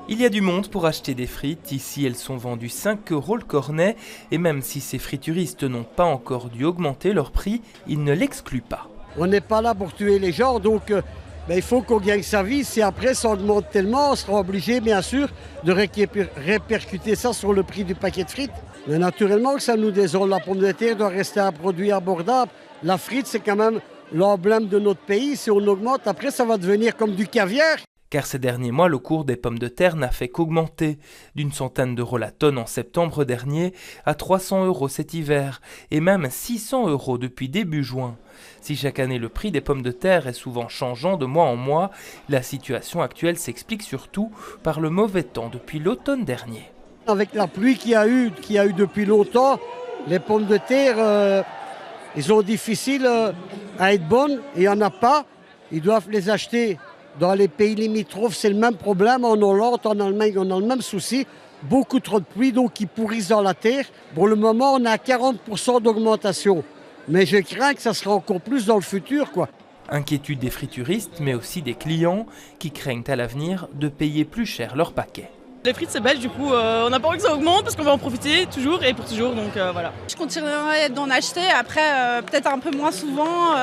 Il y a du monde pour acheter des frites. Ici, elles sont vendues 5 € le cornet. Et même si ces frituristes n'ont pas encore dû augmenter leur prix, ils ne l'excluent pas. On n'est pas là pour tuer les gens, donc il faut qu'on gagne sa vie. Si après ça augmente tellement, on sera obligé, bien sûr, de répercuter ça sur le prix du paquet de frites. Mais naturellement que ça nous désole. La pomme de terre doit rester un produit abordable. La frite, c'est quand même l'emblème de notre pays. Si on augmente, après, ça va devenir comme du caviar. Car ces derniers mois, le cours des pommes de terre n'a fait qu'augmenter, d'une centaine d'euros la tonne en septembre dernier à 300 € cet hiver, et même 600 € depuis début juin. Si chaque année le prix des pommes de terre est souvent changeant de mois en mois, la situation actuelle s'explique surtout par le mauvais temps depuis l'automne dernier. Avec la pluie qu'il y a eu depuis longtemps, les pommes de terre, ils sont difficiles à être bonnes, et il n'y en a pas. Ils doivent les acheter dans les pays limitrophes, c'est le même problème. En Hollande, en Allemagne, on a le même souci. Beaucoup trop de pluie, donc ils pourrissent dans la terre. Pour le moment, on a 40% d'augmentation. Mais je crains que ça sera encore plus dans le futur, quoi. Inquiétude des frituristes, mais aussi des clients qui craignent à l'avenir de payer plus cher leur paquet. Les frites c'est belge, du coup on n'a pas envie que ça augmente parce qu'on va en profiter toujours et pour toujours, donc voilà. Je continuerai d'en acheter, après peut-être un peu moins souvent.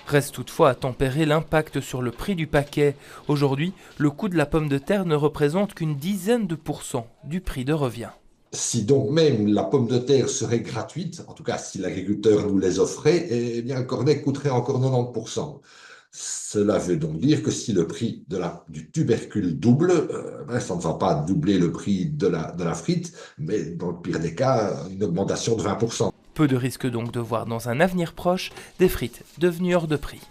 Reste toutefois à tempérer l'impact sur le prix du paquet. Aujourd'hui, le coût de la pomme de terre ne représente qu'une dizaine de % du prix de revient. Si donc même la pomme de terre serait gratuite, en tout cas si l'agriculteur nous les offrait, eh bien le cornet coûterait encore 90%. Cela veut donc dire que si le prix du tubercule double, ça ne va pas doubler le prix de la frite, mais dans le pire des cas, une augmentation de 20%. Peu de risques donc de voir dans un avenir proche des frites devenues hors de prix.